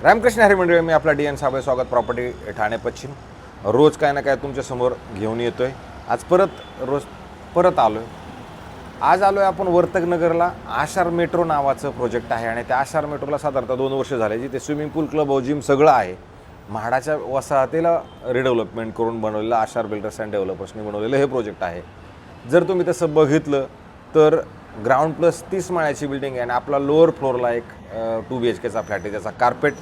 रामकृष्ण हरी मंडळी, मी आपला DN साबळे स्वागत प्रॉपर्टी ठाणे पश्चिम. रोज काय ना काय तुमच्यासमोर घेऊन येतो आहे. आज परत आलो आहे. आज आलो आहे आपण वर्तकनगरला. आशार मेट्रो नावाचं प्रोजेक्ट आहे आणि त्या आशार मेट्रोला साधारणतः 2 वर्ष झाले. जिथे स्विमिंग पूल, क्लब हाऊस, जिम सगळं आहे. म्हाडाच्या वसाहतीला रिडेव्हलपमेंट करून बनवलेलं आशार बिल्डर्स अँड डेव्हलपर्सनी बनवलेलं हे प्रोजेक्ट आहे. जर तुम्ही तसं बघितलं तर ग्राउंड प्लस 30 माळ्याची बिल्डिंग आहे आणि आपला लोअर फ्लोअरला एक 2 BHKचा फ्लॅट आहे. त्याचा कार्पेट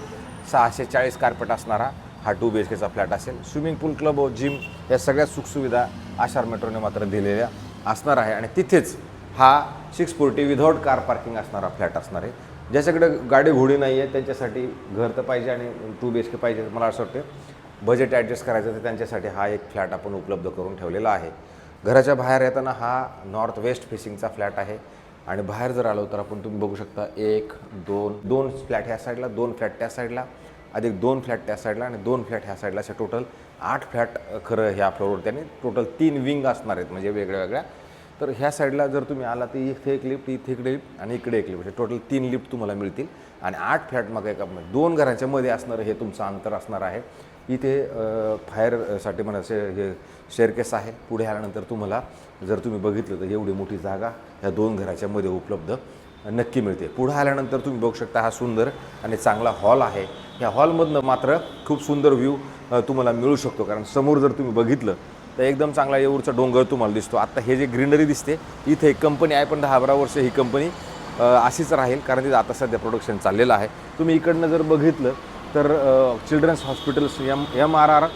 640 कार्पेट असणारा हा 2 BHKचा फ्लॅट असेल. स्विमिंग पूल, क्लब हाऊस, जिम या सगळ्या सुखसुविधा आशार मेट्रोने मात्र दिलेल्या असणार आहे. आणि तिथेच हा 640 विदाऊट कार पार्किंग असणारा फ्लॅट असणार आहे. ज्याच्याकडे गाडी घोडी नाही आहे त्यांच्यासाठी घर तर पाहिजे आणि 2 BHK पाहिजे. मला असं वाटतं बजेट ॲडजस्ट करायचं तर त्यांच्यासाठी हा एक फ्लॅट आपण उपलब्ध करून ठेवलेला आहे. घराच्या बाहेर येताना हा नॉर्थ वेस्ट फेसिंगचा फ्लॅट आहे आणि बाहेर जर आलो तर आपण तुम्ही बघू शकता 1 2 फ्लॅट ह्या साईडला, 2 फ्लॅट त्या साईडला, अधिक 2 फ्लॅट त्या साईडला आणि 2 फ्लॅट ह्या साईडला. असे टोटल 8 फ्लॅट खरं ह्या फ्लोअरवर त्याने टोटल 3 विंग असणार आहेत म्हणजे वेगळ्या वेगळ्या. तर ह्या साईडला जर तुम्ही आला तर इथे एक लिफ्ट, इथे एक लिफ्ट आणि इकडे एक लिफ्ट, म्हणजे टोटल 3 लिफ्ट तुम्हाला मिळतील आणि 8 फ्लॅट मग एका 2 घराच्या मध्ये असणारं हे तुमचं अंतर असणार आहे. इथे फायरसाठी म्हणायचं हे शेअरकेस आहे. पुढे आल्यानंतर तुम्हाला जर तुम्ही बघितलं तर एवढी मोठी जागा ह्या 2 घराच्या मध्ये उपलब्ध नक्की मिळते. पुढे आल्यानंतर तुम्ही बघू शकता हा सुंदर आणि चांगला हॉल आहे. ह्या हॉलमधनं मात्र खूप सुंदर व्ह्यू तुम्हाला मिळू शकतो, कारण समोर जर तुम्ही बघितलं तर एकदम चांगला येऊरचा डोंगर तुम्हाला दिसतो. आता हे जे ग्रीनरी दिसते इथे एक कंपनी आहे, पण 10-12 वर्ष ही कंपनी अशीच राहील, कारण तिथं आता सध्या प्रोडक्शन चाललेलं आहे. तुम्ही इकडनं जर बघितलं तर children's hospitals MRR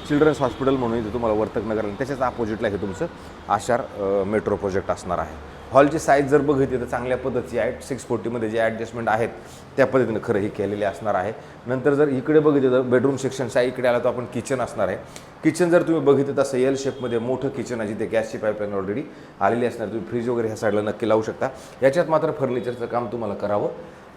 children's hospital म्हणून इथे तुम्हाला वर्तकनगरला त्याच्याच अपोजिटला हे तुमचं आशार मेट्रो प्रोजेक्ट असणार आहे. हॉलची साईज जर बघितली तर चांगल्या पद्धतीची आहे. 640मध्ये जे ॲडजस्टमेंट आहेत त्या पद्धतीनं खरं ही केलेली असणार आहे. नंतर जर इकडे बघितलं तर बेडरूम सेक्शनच्या इकडे आला तर आपण किचन असणार आहे. किचन जर तुम्ही बघितलं तसं L शेपमध्ये मोठं किचन आहे, जिथे गॅसची पाईपलाईन ऑलरेडी आलेली असणार. तुम्ही फ्रीज वगैरे ह्या साईडला नक्की लावू शकता. याच्यात मात्र फर्निचरचं काम तुम्हाला करावं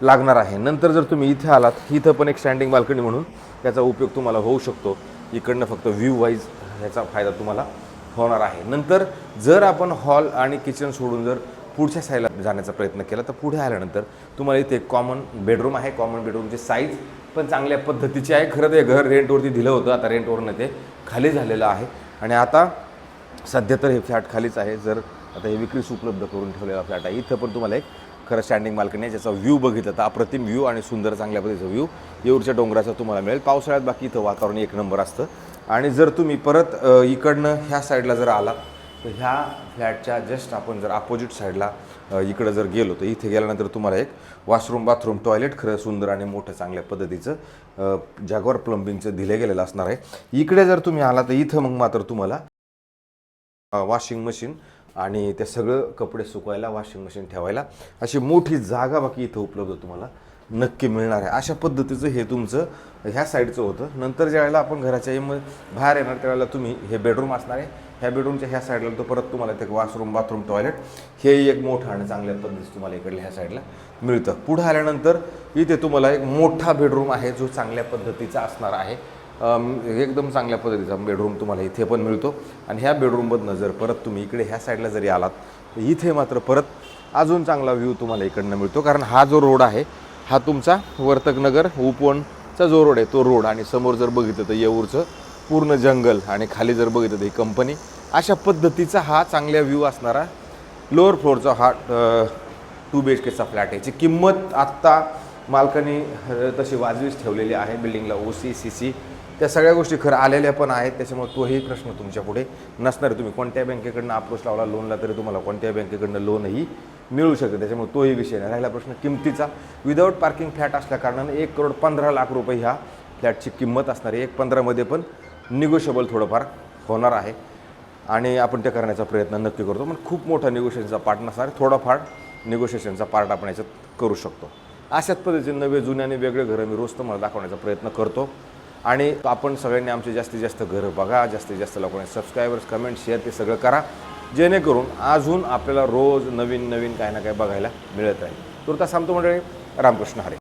लागणार आहे. नंतर जर तुम्ही इथे आलात, इथं पण एक स्टँडिंग बाल्कनी म्हणून त्याचा उपयोग तुम्हाला होऊ शकतो. इकडनं फक्त व्ह्यू वाईज ह्याचा फायदा तुम्हाला होणार आहे. नंतर जर आपण हॉल आणि किचन सोडून जर पुढच्या साईडला जाण्याचा प्रयत्न केला तर पुढे आल्यानंतर तुम्हाला इथे एक कॉमन बेडरूम आहे. कॉमन बेडरूमची साईज पण चांगल्या पद्धतीची आहे. खरं ते घर रेंटवरती दिलं होतं, आता रेंटवरनं ते खाली झालेलं आहे आणि आता सध्या तर हे फ्लॅट खालीच आहे. जर आता हे विक्रीस उपलब्ध करून ठेवलेला फ्लॅट आहे. इथं पण तुम्हाला एक खरं स्टँडिंग बाल्कनी आहे, ज्याचा व्ह्यू बघितला तर अप्रतिम व्ह्यू आणि सुंदर चांगल्या पद्धतीचा व्ह्यू येऊरच्या डोंगराचा तुम्हाला मिळेल. पावसाळ्यात बाकी इथं वातावरण एक नंबर असतं. आणि जर तुम्ही परत इकडनं ह्या साईडला जर आला तर ह्या फ्लॅटच्या जस्ट आपण जर अपोजिट साईडला इकडं जर गेलो तर इथे गेल्यानंतर तुम्हाला एक वॉशरूम, बाथरूम, टॉयलेट खरं सुंदर आणि मोठं चांगल्या पद्धतीचं जॅग्वार प्लंबिंगचं दिलं गेलेलं असणार आहे. इकडे जर तुम्ही आला तर इथं मग मात्र तुम्हाला वॉशिंग मशीन आणि ते सगळं कपडे सुकवायला, वॉशिंग मशीन ठेवायला अशी मोठी जागा बाकी इथं उपलब्ध तुम्हाला नक्की मिळणार आहे. अशा पद्धतीचं हे तुमचं ह्या साईडचं होतं. नंतर ज्यावेळेला आपण घराच्या बाहेर येणार त्यावेळेला तुम्ही हे बेडरूम असणार आहे. ह्या बेडरूमच्या ह्या साईडला तो परत तुम्हाला ते वॉशरूम, बाथरूम, टॉयलेट हे एक मोठं आणि चांगल्या पद्धतीचं तुम्हाला इकडल्या ह्या साईडला मिळतं. पुढे आल्यानंतर इथे तुम्हाला एक मोठा बेडरूम आहे जो चांगल्या पद्धतीचा असणार आहे. एकदम चांगल्या पद्धतीचा बेडरूम तुम्हाला इथे पण मिळतो. आणि ह्या बेडरूममधनं जर परत तुम्ही इकडे ह्या साईडला जरी आलात तर इथे मात्र परत अजून चांगला व्ह्यू तुम्हाला इकडनं मिळतो, कारण हा जो रोड आहे हा तुमचा वर्तकनगर उपवनचा जो रोड आहे तो रोड, आणि समोर जर बघितलं तर येऊरचं पूर्ण जंगल आणि खाली जर बघितलं तर ही कंपनी. अशा पद्धतीचा हा चांगल्या व्ह्यू असणारा लोअर फ्लोअरचा हा 2 BHKचा फ्लॅट आहे. याची किंमत आत्ता मालकाने तशी वाजवीच ठेवलेली आहे. बिल्डिंगला OC CC त्या सगळ्या गोष्टी खरं आलेल्या पण आहेत, त्याच्यामुळे तोही प्रश्न तुमच्या पुढे नसणार. तुम्ही कोणत्या बँकेकडनं अप्रोच लावला लोनला तरी तुम्हाला कोणत्या बँकेकडनं लोनही मिळू शकते, त्याच्यामुळे तोही विषय नाही. राहिला प्रश्न किमतीचा. विदाऊट पार्किंग फ्लॅट असल्याकारणानं 1,15,00,000 रुपये ह्या फ्लॅटची किंमत असणार आहे. 1,15,मध्ये पण निगोशिएबल थोडंफार होणार आहे आणि आपण ते करण्याचा प्रयत्न नक्की करतो. पण खूप मोठा निगोशिएशनचा पार्ट नसणार, थोडाफार निगोशिएशनचा पार्ट आपण याच्यात करू शकतो. अशाच पद्धतीने नवे जुने आणि वेगळे घरं मी रोज तुम्हाला दाखवण्याचा प्रयत्न करतो. आणि आपण सगळ्यांनी आमचे जास्तीत जास्त घरं बघा, जास्तीत जास्त लोकांनी सबस्क्रायबर्स, कमेंट, शेअर ते सगळं करा, जेणेकरून अजून आपल्याला रोज नवीन नवीन काही ना काही बघायला मिळत राहील. तुर्तास सांगतो मंडळी, रामकृष्ण हरी.